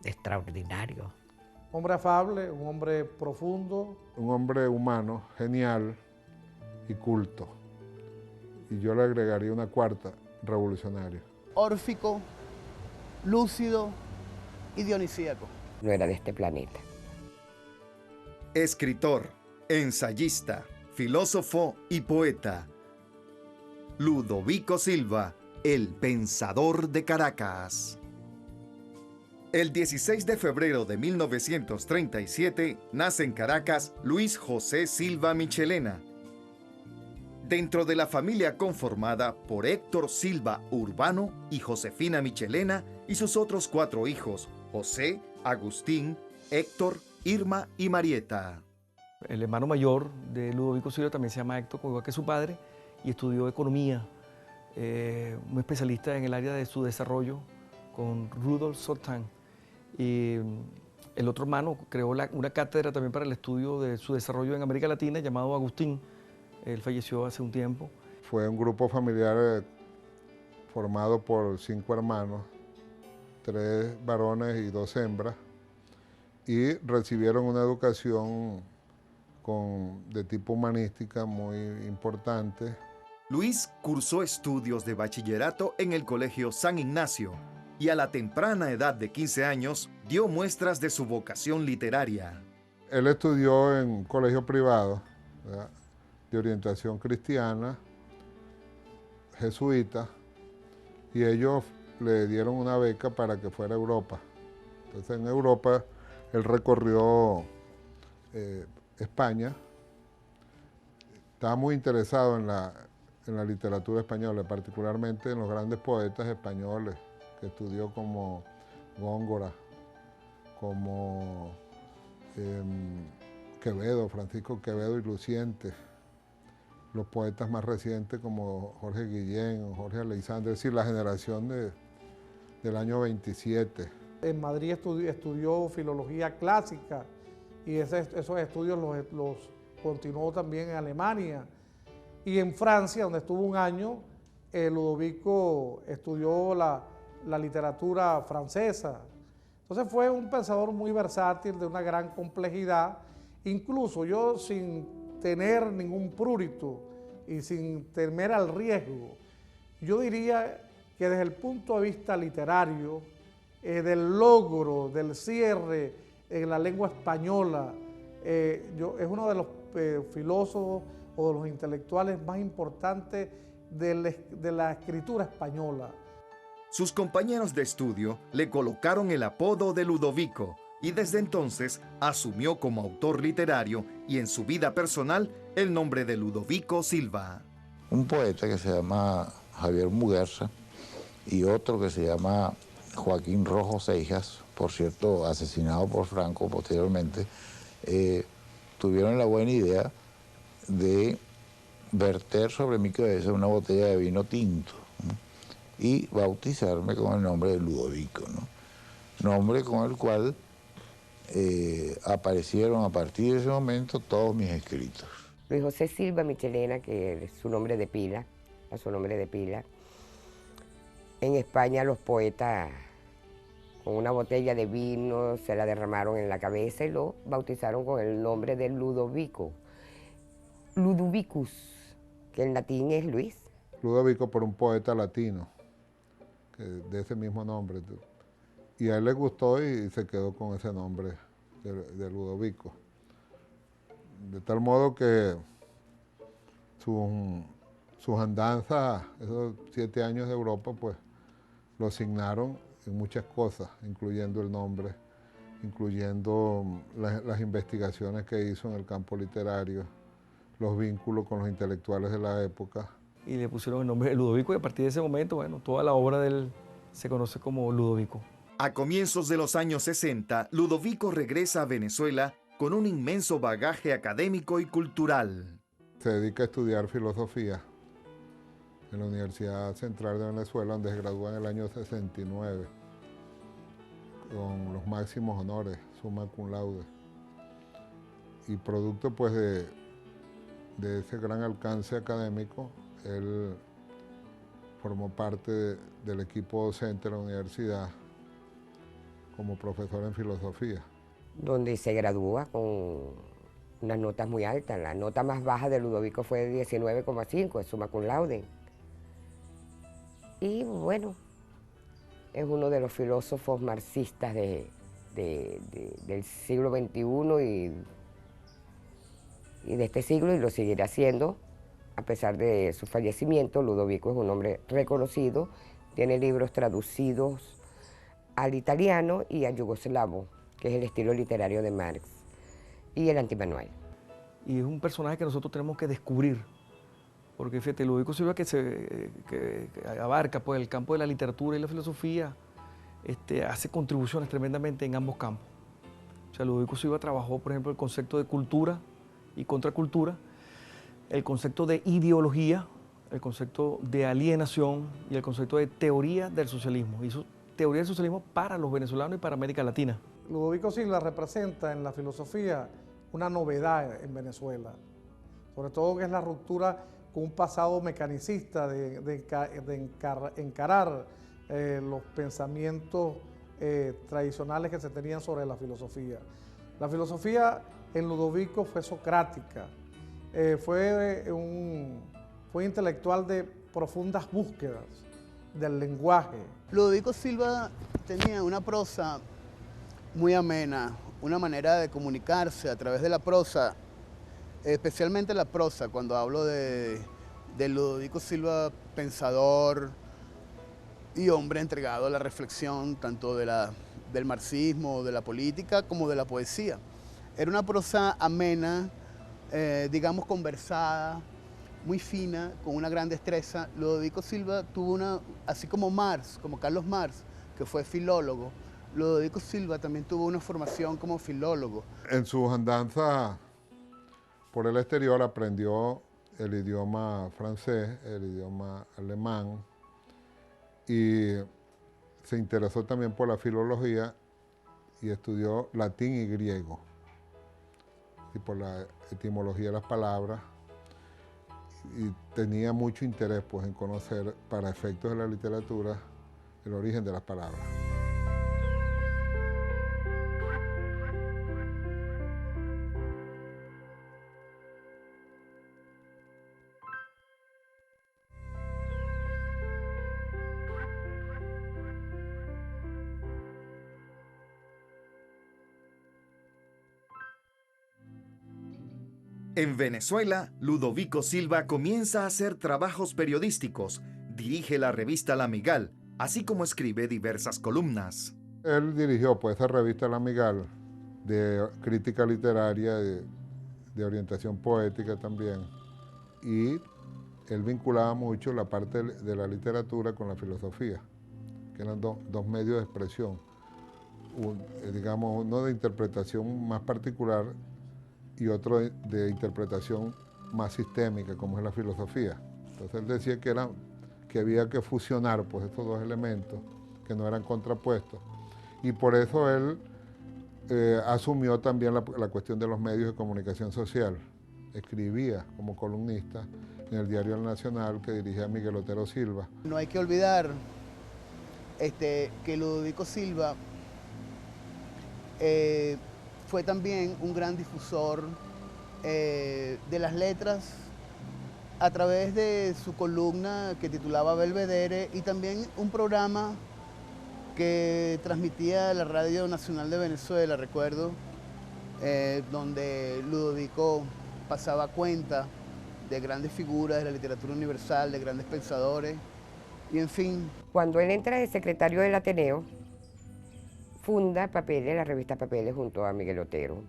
extraordinario. Hombre afable, un hombre profundo. Un hombre humano, genial y culto. Y yo le agregaría una cuarta, revolucionario. Órfico, lúcido y dionisíaco. No era de este planeta. Escritor, ensayista, filósofo y poeta. Ludovico Silva, el pensador de Caracas. El 16 de febrero de 1937 nace en Caracas Luis José Silva Michelena. Dentro de la familia conformada por Héctor Silva Urbano y Josefina Michelena y sus otros 4 hijos, José, Agustín, Héctor, Irma y Marieta. El hermano mayor de Ludovico Silva también se llama Héctor, igual que su padre, y estudió economía, muy especialista en el área de su desarrollo con Rudolf Sontag. Y el otro hermano creó una cátedra también para el estudio de su desarrollo en América Latina, llamado Agustín. Él falleció hace un tiempo. Fue un grupo familiar formado por 5 hermanos, 3 varones y 2 hembras, y recibieron una educación de tipo humanística muy importante. Luis cursó estudios de bachillerato en el Colegio San Ignacio y a la temprana edad de 15 años dio muestras de su vocación literaria. Él estudió en un colegio privado, ¿verdad?, de orientación cristiana, jesuita, y ellos le dieron una beca para que fuera a Europa. Entonces en Europa él recorrió España, estaba muy interesado en la literatura española, particularmente en los grandes poetas españoles que estudió, como Góngora, como Quevedo, Francisco Quevedo y Luciente, los poetas más recientes como Jorge Guillén o Jorge Aleixandre, es decir, la generación del año 27. En Madrid estudió filología clásica y esos estudios los continuó también en Alemania. Y en Francia, donde estuvo un año, Ludovico estudió la literatura francesa. Entonces fue un pensador muy versátil, de una gran complejidad. Incluso yo, sin tener ningún prurito y sin temer al riesgo, yo diría que desde el punto de vista literario, del logro, del cierre en la lengua española, es uno de los filósofos o de los intelectuales más importantes de la escritura española. Sus compañeros de estudio le colocaron el apodo de Ludovico y desde entonces asumió como autor literario y en su vida personal el nombre de Ludovico Silva. Un poeta que se llama Javier Muguerza y otro que se llama Joaquín Rojo Seijas, por cierto asesinado por Franco posteriormente, tuvieron la buena idea de verter sobre mi cabeza una botella de vino tinto, ¿no?, y bautizarme con el nombre de Ludovico, ¿no?, nombre con el cual aparecieron a partir de ese momento todos mis escritos. Luis José Silva Michelena, que es su nombre de pila, a su nombre de pila. En España los poetas con una botella de vino se la derramaron en la cabeza y lo bautizaron con el nombre de Ludovico. Ludovicus, que en latín es Luis. Ludovico por un poeta latino de ese mismo nombre. Y a él le gustó y se quedó con ese nombre de Ludovico. De tal modo que sus andanzas, esos 7 años de Europa, pues lo asignaron en muchas cosas, incluyendo el nombre, incluyendo las investigaciones que hizo en el campo literario, los vínculos con los intelectuales de la época. Y le pusieron el nombre de Ludovico y a partir de ese momento, bueno, toda la obra de él se conoce como Ludovico. A comienzos de los años 60, Ludovico regresa a Venezuela con un inmenso bagaje académico y cultural. Se dedica a estudiar filosofía en la Universidad Central de Venezuela, donde se gradúa en el año 69, con los máximos honores, summa cum laude. Y producto pues de ese gran alcance académico, él formó parte del equipo docente de la universidad como profesor en filosofía. Donde se gradúa con unas notas muy altas. La nota más baja de Ludovico fue de 19,5, es summa cum laude. Y bueno, es uno de los filósofos marxistas del siglo XXI y de este siglo, y lo seguirá siendo. A pesar de su fallecimiento, Ludovico es un hombre reconocido, tiene libros traducidos al italiano y al yugoslavo, que es el estilo literario de Marx, y el antimanual. Y es un personaje que nosotros tenemos que descubrir, porque fíjate, Ludovico Silva que abarca pues, el campo de la literatura y la filosofía, hace contribuciones tremendamente en ambos campos. O sea, Ludovico Silva trabajó, por ejemplo, el concepto de cultura y contracultura, el concepto de ideología, el concepto de alienación y el concepto de teoría del socialismo. Hizo teoría del socialismo para los venezolanos y para América Latina. Ludovico Silva representa en la filosofía una novedad en Venezuela, sobre todo que es la ruptura con un pasado mecanicista de encarar los pensamientos tradicionales que se tenían sobre la filosofía. La filosofía en Ludovico fue socrática, fue intelectual de profundas búsquedas del lenguaje. Ludovico Silva tenía una prosa muy amena, una manera de comunicarse a través de la prosa, especialmente la prosa, cuando hablo de Ludovico Silva, pensador y hombre entregado a la reflexión tanto del marxismo, de la política, como de la poesía. Era una prosa amena, digamos conversada, muy fina, con una gran destreza. Ludovico Silva tuvo así como Marx, como Carlos Marx, que fue filólogo, Ludovico Silva también tuvo una formación como filólogo. En sus andanzas por el exterior aprendió el idioma francés, el idioma alemán, y se interesó también por la filología y estudió latín y griego, y por la etimología de las palabras, y tenía mucho interés pues, en conocer, para efectos de la literatura, el origen de las palabras. En Venezuela, Ludovico Silva comienza a hacer trabajos periodísticos, dirige la revista La Amigal, así como escribe diversas columnas. Él dirigió pues, esa revista La Amigal, de crítica literaria, de orientación poética también, y él vinculaba mucho la parte de la literatura con la filosofía, que eran dos medios de expresión, digamos, uno de interpretación más particular y otro de interpretación más sistémica, como es la filosofía. Entonces él decía que había que fusionar pues, estos dos elementos, que no eran contrapuestos, y por eso él asumió también la cuestión de los medios de comunicación social. Escribía como columnista en el diario El Nacional, que dirigía Miguel Otero Silva. No hay que olvidar que Ludovico Silva fue también un gran difusor de las letras a través de su columna que titulaba Belvedere, y también un programa que transmitía la Radio Nacional de Venezuela, recuerdo, donde Ludovico pasaba cuenta de grandes figuras de la literatura universal, de grandes pensadores, y en fin. Cuando él entra de secretario del Ateneo, funda Papeles, la revista Papeles, junto a Miguel Otero.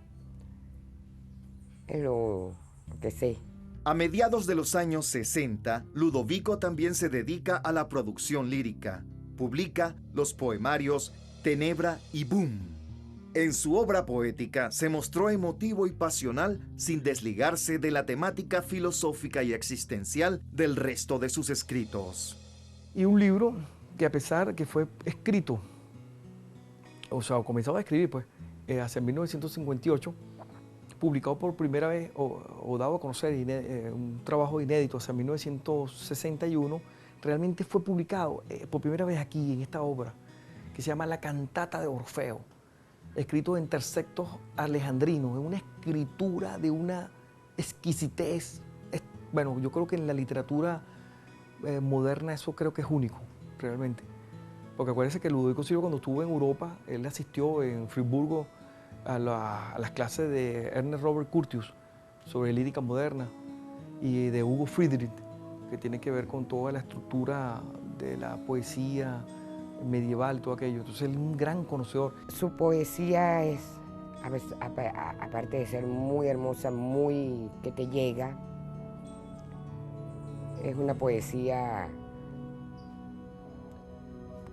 Es lo que sé. A mediados de los años 60, Ludovico también se dedica a la producción lírica. Publica los poemarios Tenebra y Boom. En su obra poética se mostró emotivo y pasional sin desligarse de la temática filosófica y existencial del resto de sus escritos. Y un libro que, a pesar que fue escrito, o sea, comenzaba a escribir pues, hacia 1958, publicado por primera vez o dado a conocer un trabajo inédito hacia 1961, realmente fue publicado por primera vez aquí, en esta obra. que se llama La Cantata de Orfeo, escrito en tercetos alejandrinos, es una escritura de una exquisitez. Bueno, yo creo que en la literatura moderna eso creo que es único, realmente. Porque acuérdense que Ludovico Silva, cuando estuvo en Europa, él asistió en Friburgo a las clases de Ernest Robert Curtius sobre lírica moderna y de Hugo Friedrich, que tiene que ver con toda la estructura de la poesía medieval, todo aquello. Entonces él es un gran conocedor. Su poesía es, aparte de ser muy hermosa, muy que te llega, es una poesía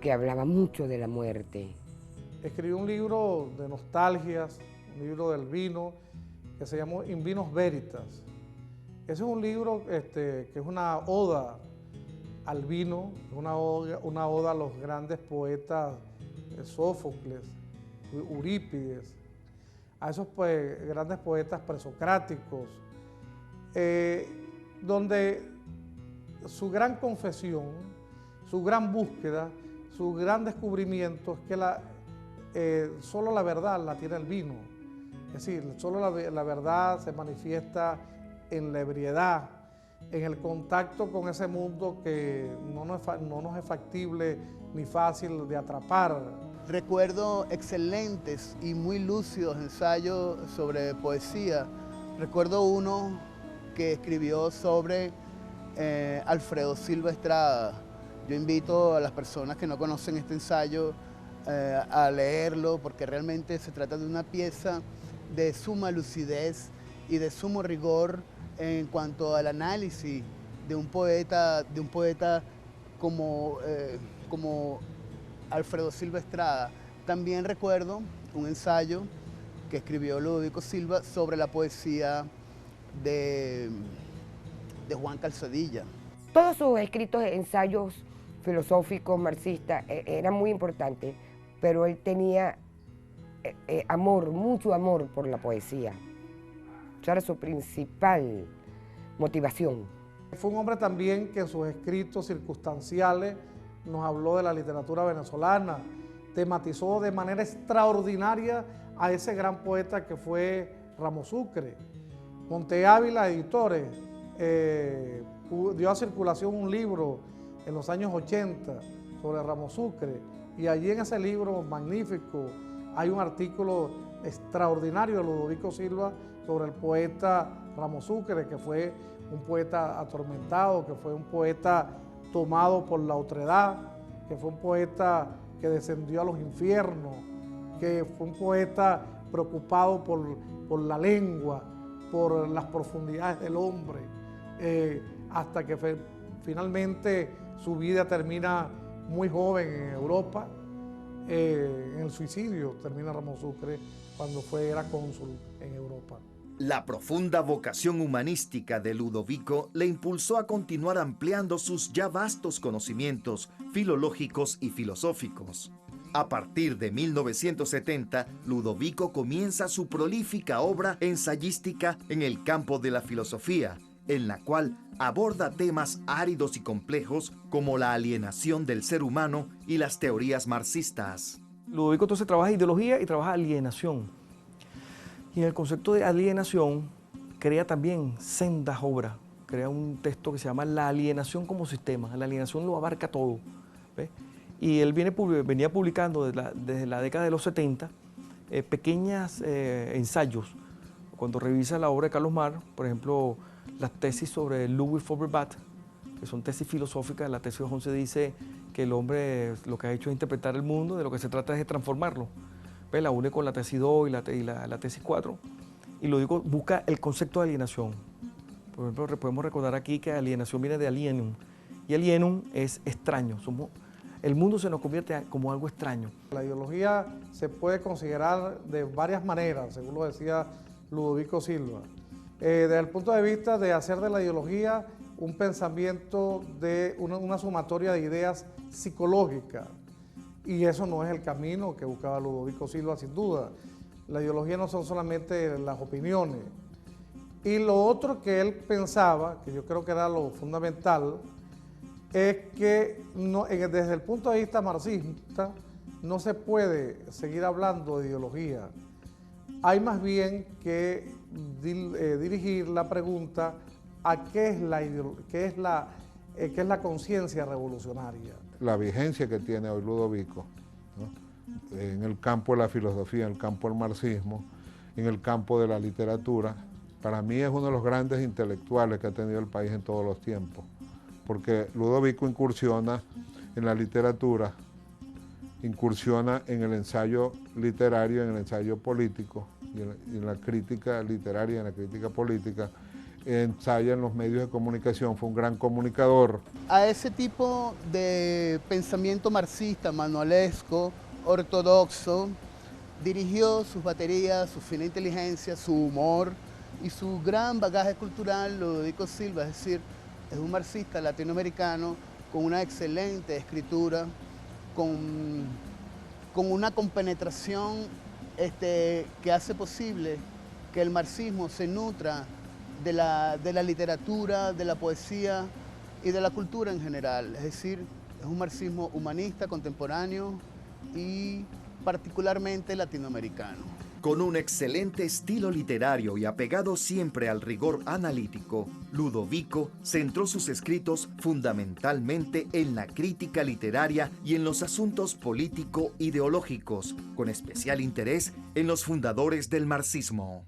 que hablaba mucho de la muerte. Escribió un libro de nostalgias, un libro del vino, que se llamó In Vinos Veritas. Ese es un libro que es una oda al vino, una oda a los grandes poetas, Sófocles, Eurípides, a esos grandes poetas presocráticos, donde su gran confesión, su gran búsqueda, su gran descubrimiento es que solo la verdad la tiene el vino. Es decir, solo la verdad se manifiesta en la ebriedad, en el contacto con ese mundo que no nos es factible ni fácil de atrapar. Recuerdo excelentes y muy lúcidos ensayos sobre poesía. Recuerdo uno que escribió sobre Alfredo Silva Estrada. Yo invito a las personas que no conocen este ensayo a leerlo, porque realmente se trata de una pieza de suma lucidez y de sumo rigor en cuanto al análisis de un poeta como Alfredo Silva Estrada. También recuerdo un ensayo que escribió Ludovico Silva sobre la poesía de Juan Calzadilla. Todos sus escritos, ensayos filosóficos, marxistas, eran muy importantes, pero él tenía amor, mucho amor por la poesía. Esa era su principal motivación. Fue un hombre también que en sus escritos circunstanciales nos habló de la literatura venezolana, tematizó de manera extraordinaria a ese gran poeta que fue Ramos Sucre. Monte Ávila Editores dio a circulación un libro en los años 80 sobre Ramos Sucre, y allí en ese libro magnífico hay un artículo extraordinario de Ludovico Silva sobre el poeta Ramos Sucre, que fue un poeta atormentado, que fue un poeta tomado por la otredad, que fue un poeta que descendió a los infiernos, que fue un poeta preocupado por la lengua, por las profundidades del hombre, hasta que finalmente su vida termina muy joven en Europa, en el suicidio termina Ramos Sucre cuando era cónsul en Europa. La profunda vocación humanística de Ludovico le impulsó a continuar ampliando sus ya vastos conocimientos filológicos y filosóficos. A partir de 1970, Ludovico comienza su prolífica obra ensayística en el campo de la filosofía, en la cual aborda temas áridos y complejos como la alienación del ser humano y las teorías marxistas. Ludovico entonces trabaja ideología y trabaja alienación. Y en el concepto de alienación crea también sendas obras, crea un texto que se llama La alienación como sistema. La alienación lo abarca todo, ¿ves? Y él venía publicando desde la década de los 70 pequeños ensayos. Cuando revisa la obra de Carlos Marx, por ejemplo, las tesis sobre Ludwig Feuerbach, que son tesis filosóficas, la tesis 11 dice que el hombre lo que ha hecho es interpretar el mundo, de lo que se trata es de transformarlo. ¿Ves? La une con la tesis 2 y la tesis 4, y lo digo, busca el concepto de alienación. Por ejemplo, podemos recordar aquí que alienación viene de alienum, y alienum es extraño. El mundo se nos convierte como algo extraño. La ideología se puede considerar de varias maneras, según lo decía Ludovico Silva. Desde el punto de vista de hacer de la ideología un pensamiento de una sumatoria de ideas psicológicas, y eso no es el camino que buscaba Ludovico Silva, sin duda. La ideología no son solamente las opiniones. Y lo otro que él pensaba, que yo creo que era lo fundamental, es que desde el punto de vista marxista, no se puede seguir hablando de ideología. Hay más bien que dirigir la pregunta a qué es la conciencia revolucionaria. La vigencia que tiene hoy Ludovico, ¿no?, en el campo de la filosofía, en el campo del marxismo, en el campo de la literatura, para mí es uno de los grandes intelectuales que ha tenido el país en todos los tiempos, porque Ludovico incursiona en la literatura, incursiona en el ensayo literario, en el ensayo político, y en la crítica literaria, en la crítica política, ensaya en los medios de comunicación, fue un gran comunicador. A ese tipo de pensamiento marxista, manualesco, ortodoxo, dirigió sus baterías, su fina inteligencia, su humor y su gran bagaje cultural Ludovico Silva, es decir, es un marxista latinoamericano con una excelente escritura, con una compenetración que hace posible que el marxismo se nutra de la literatura, de la poesía y de la cultura en general. Es decir, es un marxismo humanista, contemporáneo y particularmente latinoamericano. Con un excelente estilo literario y apegado siempre al rigor analítico, Ludovico centró sus escritos fundamentalmente en la crítica literaria y en los asuntos político-ideológicos, con especial interés en los fundadores del marxismo.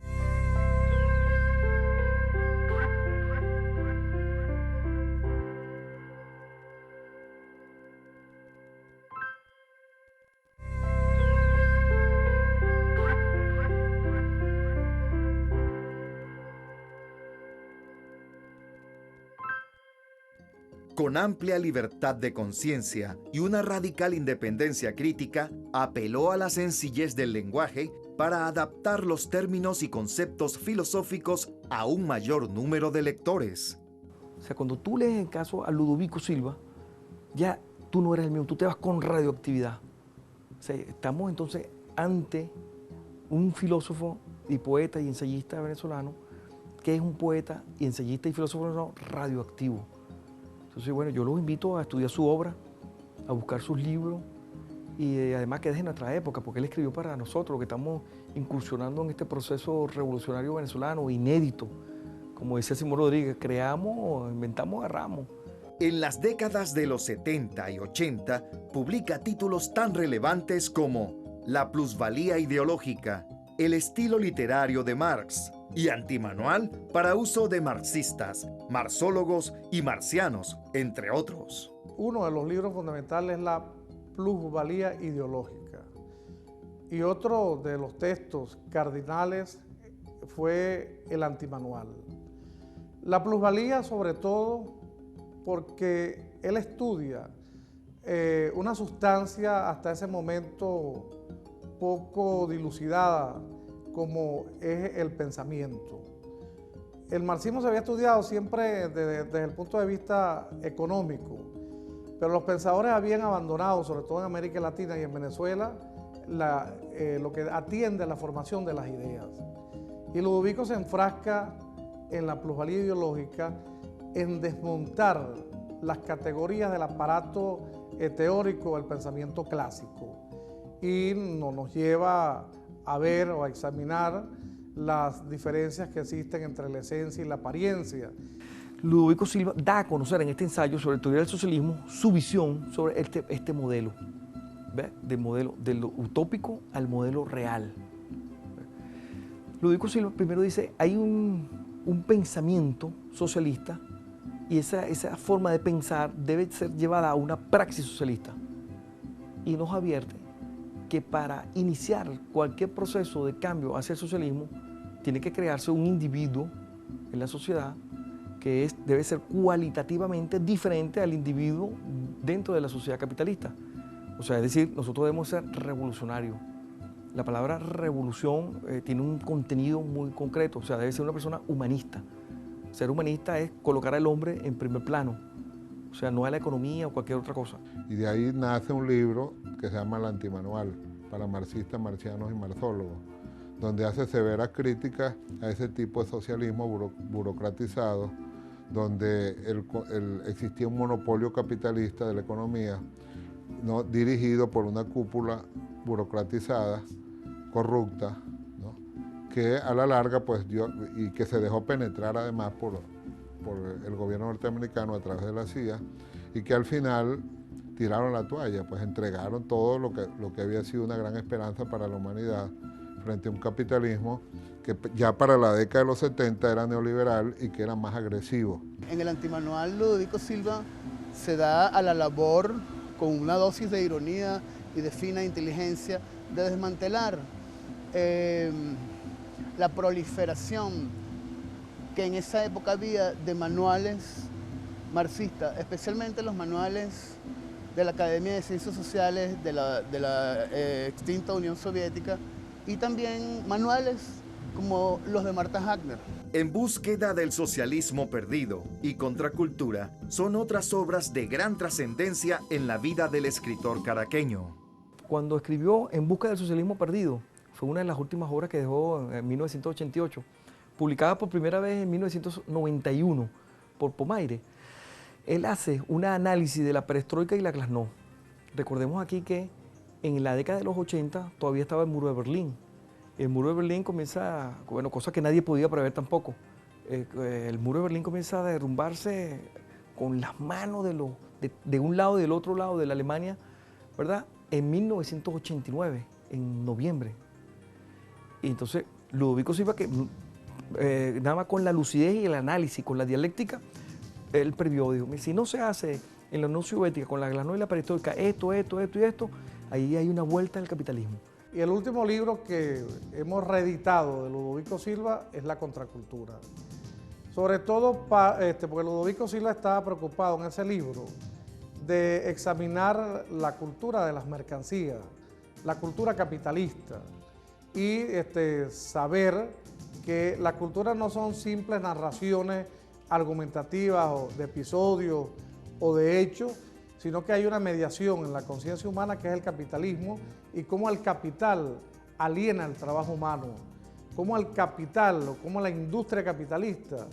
Con amplia libertad de conciencia y una radical independencia crítica, apeló a la sencillez del lenguaje para adaptar los términos y conceptos filosóficos a un mayor número de lectores. O sea, cuando tú lees en caso a Ludovico Silva, ya tú no eres el mismo, tú te vas con radioactividad. O sea, estamos entonces ante un filósofo y poeta y ensayista venezolano que es un poeta y ensayista y filósofo venezolano radioactivo. Entonces, bueno, yo los invito a estudiar su obra, a buscar sus libros y además que es de nuestra época, porque él escribió para nosotros, que estamos incursionando en este proceso revolucionario venezolano, inédito. Como decía Simón Rodríguez, creamos, inventamos, agarramos. En las décadas de los 70 y 80, publica títulos tan relevantes como La plusvalía ideológica, El estilo literario de Marx y Antimanual para uso de marxistas, marxólogos y marxianos, entre otros. Uno de los libros fundamentales es La plusvalía ideológica. Y otro de los textos cardinales fue El Antimanual. La plusvalía, sobre todo, porque él estudia una sustancia hasta ese momento poco dilucidada, como es el pensamiento. El marxismo se había estudiado siempre desde el punto de vista económico, pero los pensadores habían abandonado, sobre todo en América Latina y en Venezuela, lo que atiende a la formación de las ideas. Y Ludovico se enfrasca en la plusvalía ideológica, en desmontar las categorías del aparato teórico del pensamiento clásico y nos lleva a ver o a examinar las diferencias que existen entre la esencia y la apariencia. Ludovico Silva da a conocer en este ensayo sobre teoría del socialismo su visión sobre este modelo, ¿ves? De lo utópico al modelo real. Ludovico Silva primero dice, hay un pensamiento socialista y esa forma de pensar debe ser llevada a una praxis socialista. Y nos advierte que para iniciar cualquier proceso de cambio hacia el socialismo tiene que crearse un individuo en la sociedad que debe ser cualitativamente diferente al individuo dentro de la sociedad capitalista. O sea, es decir, nosotros debemos ser revolucionarios. La palabra revolución tiene un contenido muy concreto, o sea, debe ser una persona humanista. Ser humanista es colocar al hombre en primer plano, o sea, no a la economía o cualquier otra cosa. Y de ahí nace un libro que se llama El Antimanual, para marxistas, marxianos y marxólogos, donde hace severas críticas a ese tipo de socialismo burocratizado, donde existía un monopolio capitalista de la economía, ¿no? dirigido por una cúpula burocratizada, corrupta, ¿no? que a la larga pues y que se dejó penetrar además por el gobierno norteamericano a través de la CIA, y que al final tiraron la toalla, pues entregaron todo lo que había sido una gran esperanza para la humanidad frente a un capitalismo que ya para la década de los 70 era neoliberal y que era más agresivo. En el antimanual, Ludovico Silva se da a la labor, con una dosis de ironía y de fina inteligencia, de desmantelar la proliferación que en esa época había de manuales marxistas, especialmente los manuales de la Academia de Ciencias Sociales de la extinta Unión Soviética, y también manuales como los de Marta Hagner. En búsqueda del socialismo perdido y Contracultura son otras obras de gran trascendencia en la vida del escritor caraqueño. Cuando escribió En busca del socialismo perdido, fue una de las últimas obras que dejó en 1988, publicada por primera vez en 1991 por Pomaire. Él hace un análisis de la perestroika y la glasnost. Recordemos aquí que en la década de los 80 todavía estaba el muro de Berlín. El muro de Berlín comienza, bueno, cosa que nadie podía prever tampoco. El muro de Berlín comienza a derrumbarse con las manos de un lado y del otro lado de la Alemania, ¿verdad? En 1989, en noviembre. Y entonces Ludovico Silva, que nada más con la lucidez y el análisis, con la dialéctica, él previó, dijo, si no se hace en la Unión Soviética con la glasnost y la perestroika esto y esto, ahí hay una vuelta al capitalismo. Y el último libro que hemos reeditado de Ludovico Silva es La Contracultura. Sobre todo porque Ludovico Silva estaba preocupado en ese libro de examinar la cultura de las mercancías, la cultura capitalista, y saber que la cultura no son simples narraciones argumentativas o de episodios o de hechos, sino que hay una mediación en la conciencia humana que es el capitalismo, y cómo el capital aliena el trabajo humano, cómo el capital o cómo la industria capitalista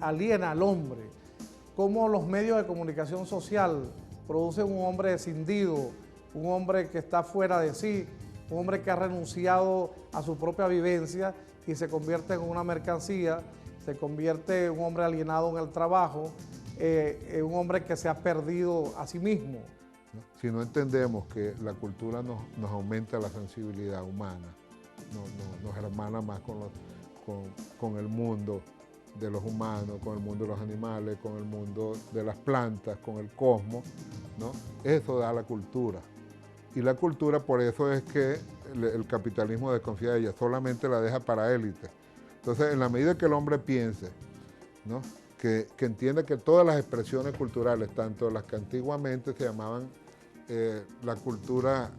aliena al hombre, cómo los medios de comunicación social producen un hombre escindido, un hombre que está fuera de sí, un hombre que ha renunciado a su propia vivencia y se convierte en una mercancía, se convierte en un hombre alienado en el trabajo, un hombre que se ha perdido a sí mismo. Si no entendemos que la cultura nos aumenta la sensibilidad humana, nos hermana más con el mundo de los humanos, con el mundo de los animales, con el mundo de las plantas, con el cosmos, ¿no? Eso da la cultura. Y la cultura, por eso es que el capitalismo desconfía de ella, solamente la deja para élites. Entonces, en la medida que el hombre piense, ¿no? que entienda que todas las expresiones culturales, tanto las que antiguamente se llamaban la cultura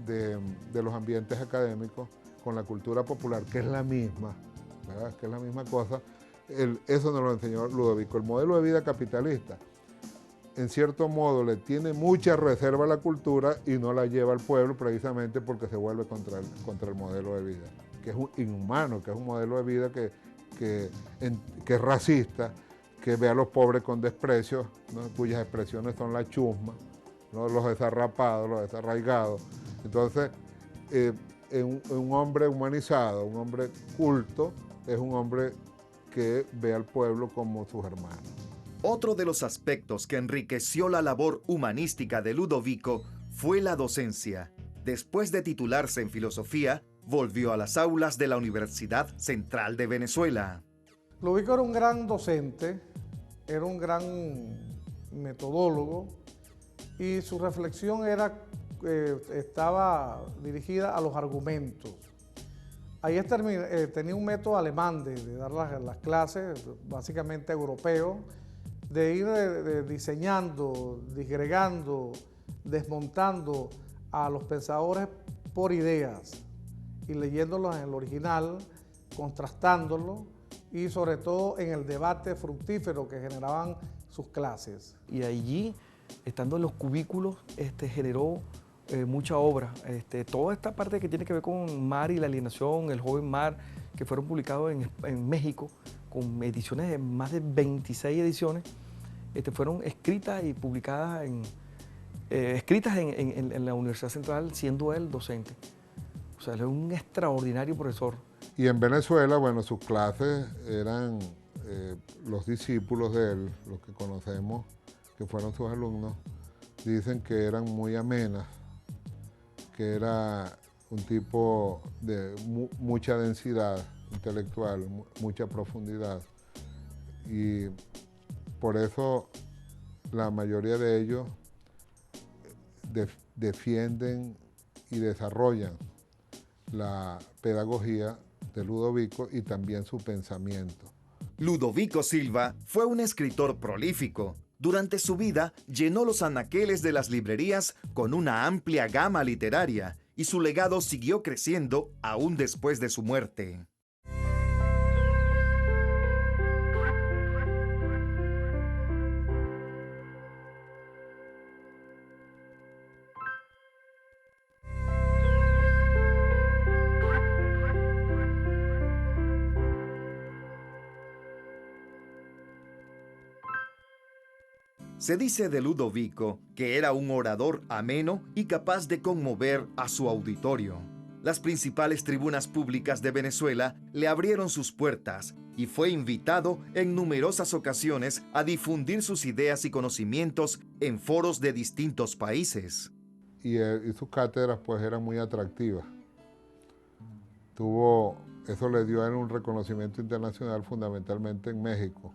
de los ambientes académicos, con la cultura popular, que es la misma, ¿verdad? Que es la misma cosa, eso nos lo enseñó Ludovico. El modelo de vida capitalista, en cierto modo, le tiene mucha reserva a la cultura y no la lleva al pueblo precisamente porque se vuelve contra el modelo de vida, que es inhumano, que es un modelo de vida que es racista, que ve a los pobres con desprecio, ¿no? Cuyas expresiones son la chusma, ¿no? Los desarrapados, los desarraigados. Entonces, un hombre humanizado, un hombre culto, es un hombre que ve al pueblo como sus hermanos. Otro de los aspectos que enriqueció la labor humanística de Ludovico fue la docencia. Después de titularse en filosofía, volvió a las aulas de la Universidad Central de Venezuela. Ludovico era un gran docente, era un gran metodólogo, y su reflexión estaba dirigida a los argumentos. Ahí tenía un método alemán de dar las clases, básicamente europeo, de ir diseñando, disgregando, desmontando a los pensadores por ideas y leyéndolos en el original, contrastándolo y sobre todo en el debate fructífero que generaban sus clases. Y allí, estando en los cubículos, generó mucha obra. Toda esta parte que tiene que ver con Mar y la alienación, El joven Mar, que fueron publicados en México, con ediciones de más de 26 ediciones, fueron escritas y publicadas escritas en la Universidad Central, siendo él docente. O sea, él es un extraordinario profesor. Y en Venezuela, bueno, sus clases eran los discípulos de él, los que conocemos, que fueron sus alumnos, dicen que eran muy amenas, que era un tipo de mucha densidad intelectual, mucha profundidad. Y por eso la mayoría de ellos defienden y desarrollan la pedagogía de Ludovico y también su pensamiento. Ludovico Silva fue un escritor prolífico. Durante su vida llenó los anaqueles de las librerías con una amplia gama literaria y su legado siguió creciendo aún después de su muerte. Se dice de Ludovico que era un orador ameno y capaz de conmover a su auditorio. Las principales tribunas públicas de Venezuela le abrieron sus puertas y fue invitado en numerosas ocasiones a difundir sus ideas y conocimientos en foros de distintos países. Y sus cátedras pues eran muy atractivas. Eso le dio a él un reconocimiento internacional fundamentalmente en México.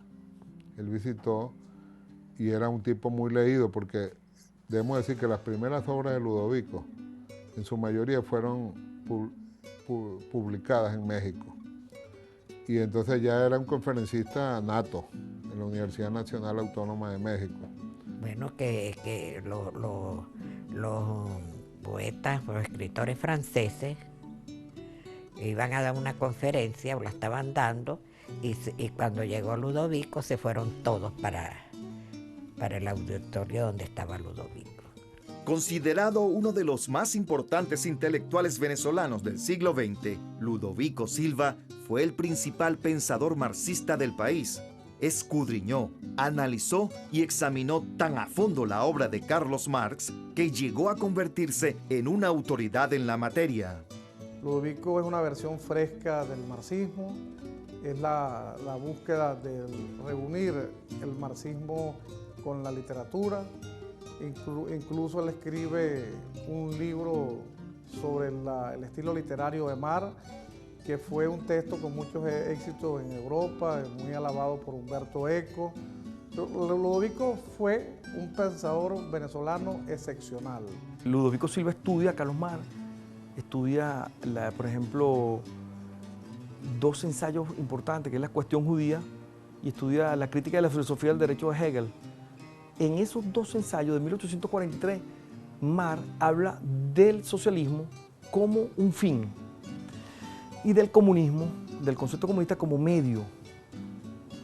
Él visitó y era un tipo muy leído porque debemos decir que las primeras obras de Ludovico en su mayoría fueron publicadas en México. Y entonces ya era un conferencista nato en la Universidad Nacional Autónoma de México. Bueno, que los poetas, los escritores franceses iban a dar una conferencia, o la estaban dando, y cuando llegó Ludovico se fueron todos para el auditorio donde estaba Ludovico. Considerado uno de los más importantes intelectuales venezolanos del siglo XX, Ludovico Silva fue el principal pensador marxista del país. Escudriñó, analizó y examinó tan a fondo la obra de Carlos Marx que llegó a convertirse en una autoridad en la materia. Ludovico es una versión fresca del marxismo, es la búsqueda de reunir el marxismo con la literatura. Incluso él escribe un libro sobre el estilo literario de Marx, que fue un texto con muchos éxitos en Europa, muy alabado por Humberto Eco. Ludovico fue un pensador venezolano excepcional. Ludovico Silva estudia a Carlos Marx, estudia, por ejemplo, dos ensayos importantes, que es la cuestión judía, y estudia la crítica de la filosofía del derecho de Hegel. En esos dos ensayos de 1843, Marx habla del socialismo como un fin y del comunismo, del concepto comunista como medio.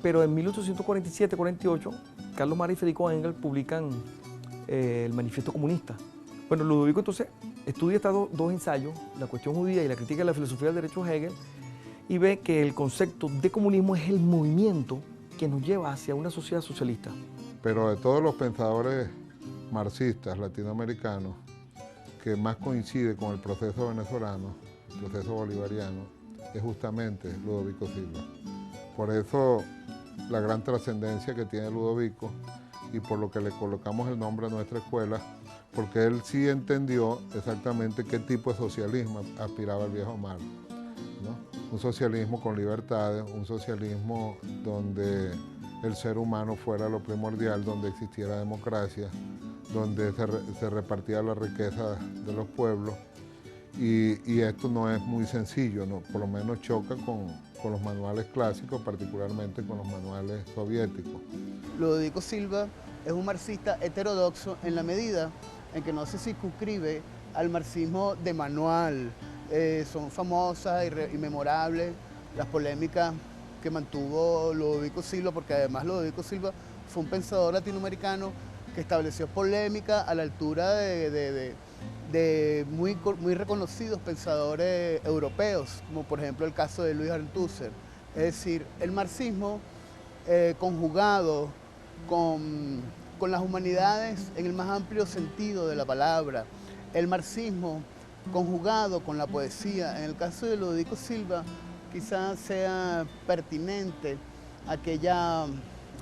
Pero en 1847-48, Carlos Marx y Federico Engels publican el Manifiesto Comunista. Bueno, Ludovico entonces estudia estos dos ensayos, la cuestión judía y la crítica de la filosofía del derecho de Hegel, y ve que el concepto de comunismo es el movimiento que nos lleva hacia una sociedad socialista. Pero de todos los pensadores marxistas latinoamericanos que más coincide con el proceso venezolano, el proceso bolivariano, es justamente Ludovico Silva. Por eso la gran trascendencia que tiene Ludovico y por lo que le colocamos el nombre a nuestra escuela, porque él sí entendió exactamente qué tipo de socialismo aspiraba el viejo Marx, ¿no? Un socialismo con libertades, un socialismo donde el ser humano fuera lo primordial, donde existiera democracia, donde se repartía la riqueza de los pueblos. Y esto no es muy sencillo, ¿no? Por lo menos choca con los manuales clásicos, particularmente con los manuales soviéticos. Ludovico Silva es un marxista heterodoxo en la medida en que no se circunscribe al marxismo de manual. Son famosas y memorables las polémicas que mantuvo Ludovico Silva, porque además Ludovico Silva fue un pensador latinoamericano que estableció polémica a la altura de muy reconocidos pensadores europeos, como por ejemplo el caso de Louis Althusser. Es decir, el marxismo conjugado con con las humanidades en el más amplio sentido de la palabra, el marxismo conjugado con la poesía. En el caso de Ludovico Silva, quizás sea pertinente aquella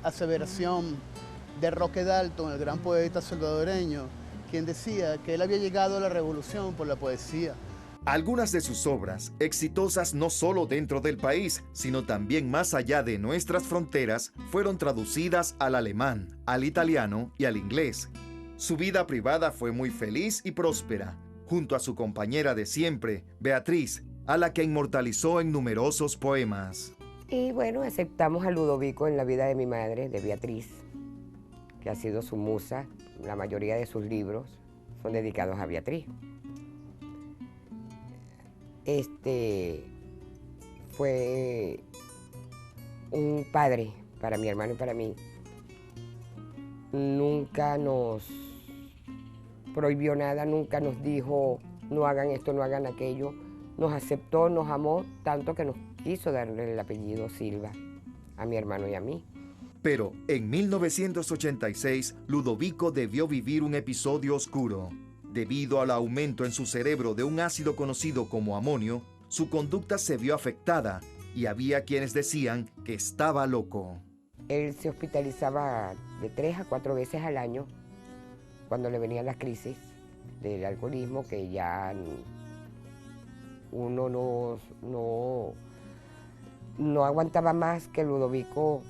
aseveración de Roque Dalton, el gran poeta salvadoreño, quien decía que él había llegado a la revolución por la poesía. Algunas de sus obras, exitosas no solo dentro del país, sino también más allá de nuestras fronteras, fueron traducidas al alemán, al italiano y al inglés. Su vida privada fue muy feliz y próspera, junto a su compañera de siempre, Beatriz, a la que inmortalizó en numerosos poemas. Y bueno, aceptamos a Ludovico en la vida de mi madre, de Beatriz, que ha sido su musa. La mayoría de sus libros son dedicados a Beatriz. Fue un padre para mi hermano y para mí. Nunca nos prohibió nada, nunca nos dijo no hagan esto, no hagan aquello. Nos aceptó, nos amó, tanto que nos quiso darle el apellido Silva a mi hermano y a mí. Pero en 1986, Ludovico debió vivir un episodio oscuro. Debido al aumento en su cerebro de un ácido conocido como amonio, su conducta se vio afectada y había quienes decían que estaba loco. Él se hospitalizaba de 3 a 4 veces al año cuando le venían las crisis del alcoholismo, que ya uno no aguantaba más que Ludovico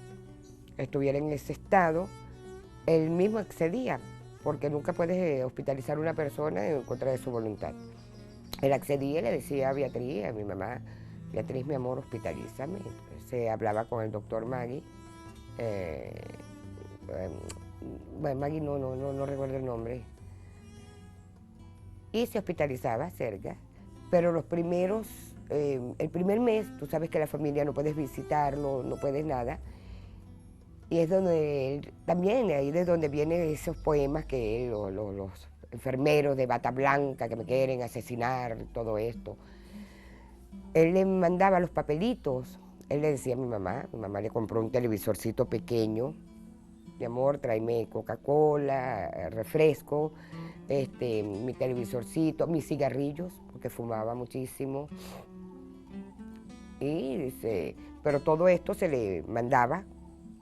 estuviera en ese estado. Él mismo accedía, porque nunca puedes hospitalizar a una persona en contra de su voluntad. Él accedía y le decía a Beatriz, a mi mamá, Beatriz, mi amor, hospitalízame. Se hablaba con el doctor Maggie. Bueno, Maggie no recuerdo el nombre. Y se hospitalizaba cerca. Pero los primeros, el primer mes, tú sabes que la familia no puedes visitarlo, no puedes nada. Y es donde, también ahí de donde vienen esos poemas que los enfermeros de bata blanca que me quieren asesinar, todo esto. Él le mandaba los papelitos, él le decía a mi mamá le compró un televisorcito pequeño, mi amor, tráeme Coca-Cola, refresco, mi televisorcito, mis cigarrillos, porque fumaba muchísimo. Y dice, pero todo esto se le mandaba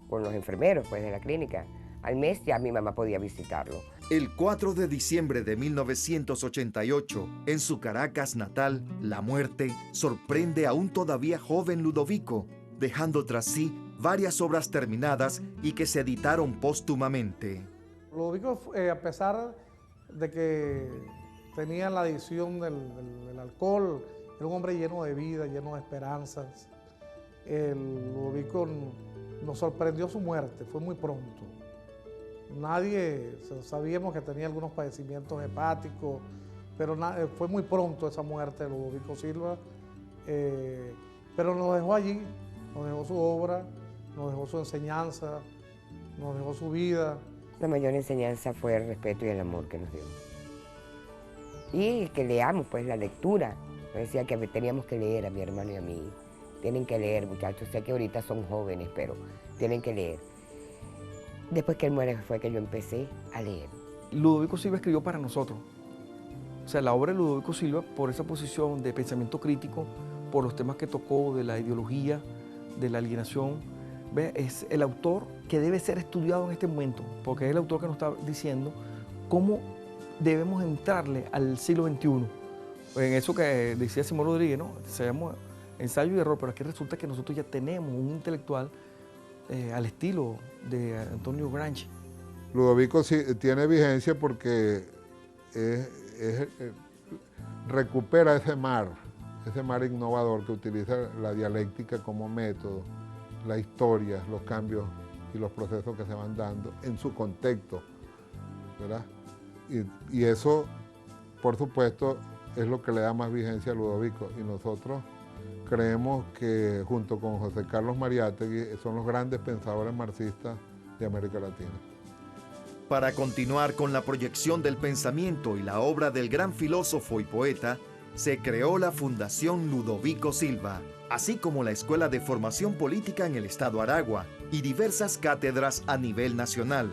con los enfermeros pues, de la clínica. Al mes ya mi mamá podía visitarlo. El 4 de diciembre de 1988, en su Caracas natal, la muerte sorprende a un todavía joven Ludovico, dejando tras sí varias obras terminadas y que se editaron póstumamente. Ludovico, a pesar de que tenía la adicción del alcohol, era un hombre lleno de vida, lleno de esperanzas. Ludovico nos sorprendió su muerte, fue muy pronto. Nadie, sabíamos que tenía algunos padecimientos hepáticos, pero fue muy pronto esa muerte de Ludovico Silva. Pero nos dejó allí, nos dejó su obra, nos dejó su enseñanza, nos dejó su vida. La mayor enseñanza fue el respeto y el amor que nos dio. Y que leamos, pues, la lectura. Yo decía que teníamos que leer a mi hermano y a mí. Tienen que leer, muchachos. Sé que ahorita son jóvenes, pero tienen que leer. Después que él muere fue que yo empecé a leer. Ludovico Silva escribió para nosotros. O sea, la obra de Ludovico Silva, por esa posición de pensamiento crítico, por los temas que tocó, de la ideología, de la alienación, ¿ve? Es el autor que debe ser estudiado en este momento, porque es el autor que nos está diciendo cómo debemos entrarle al siglo XXI. En eso que decía Simón Rodríguez, ¿no? Se llama ensayo y error, pero aquí resulta que nosotros ya tenemos un intelectual al estilo de Antonio Gramsci. Ludovico sí, tiene vigencia porque recupera ese mar innovador que utiliza la dialéctica como método, la historia, los cambios y los procesos que se van dando en su contexto, ¿verdad? Y eso, por supuesto, es lo que le da más vigencia a Ludovico. Y nosotros creemos que junto con José Carlos Mariátegui son los grandes pensadores marxistas de América Latina. Para continuar con la proyección del pensamiento y la obra del gran filósofo y poeta, se creó la Fundación Ludovico Silva, así como la Escuela de Formación Política en el Estado Aragua y diversas cátedras a nivel nacional.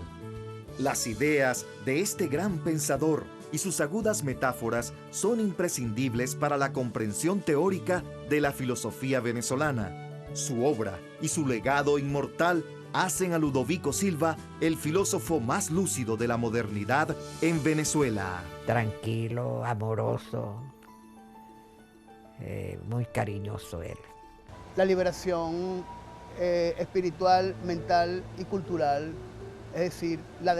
Las ideas de este gran pensador y sus agudas metáforas son imprescindibles para la comprensión teórica de la filosofía venezolana. Su obra y su legado inmortal hacen a Ludovico Silva el filósofo más lúcido de la modernidad en Venezuela. Tranquilo, amoroso, muy cariñoso él. La liberación espiritual, mental y cultural, es decir, la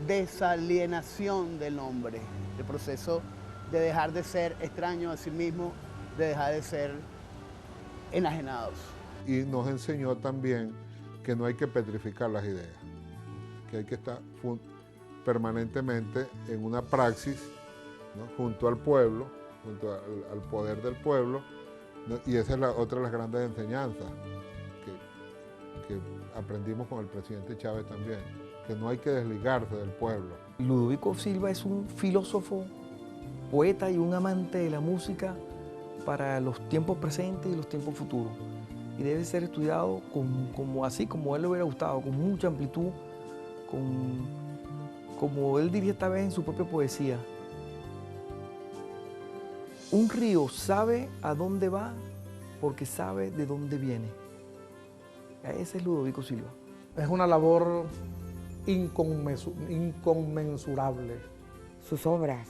desalienación del hombre, el proceso de dejar de ser extraño a sí mismo, de dejar de ser enajenados. Y nos enseñó también que no hay que petrificar las ideas, que hay que estar permanentemente en una praxis, ¿no?, junto al pueblo, junto al poder del pueblo, ¿no? Y esa es otra de las grandes enseñanzas que aprendimos con el presidente Chávez también, que no hay que desligarse del pueblo. Ludovico Silva es un filósofo, poeta y un amante de la música para los tiempos presentes y los tiempos futuros. Y debe ser estudiado así como a él le hubiera gustado, con mucha amplitud, como él diría esta vez en su propia poesía. Un río sabe a dónde va porque sabe de dónde viene. Ese es Ludovico Silva. Es una labor inconmensurable. Sus obras,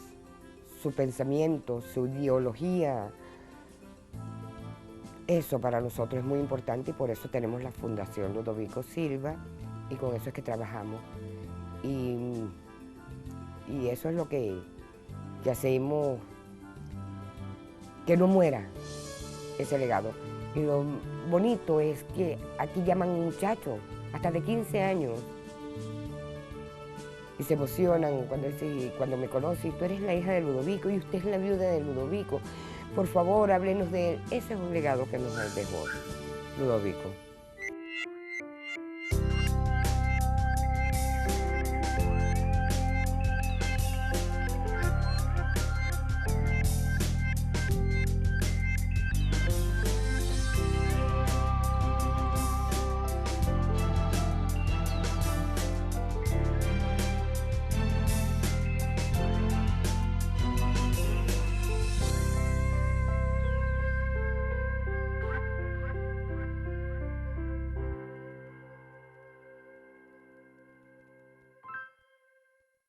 su pensamiento, su ideología, eso para nosotros es muy importante y por eso tenemos la Fundación Ludovico Silva y con eso es que trabajamos. Y eso es lo que hacemos, que no muera ese legado. Y lo bonito es que aquí llaman muchachos, hasta de 15 años, y se emocionan cuando me conocen, tú eres la hija de Ludovico y usted es la viuda de Ludovico. Por favor, háblenos de él. Ese es un legado que nos dejó Ludovico.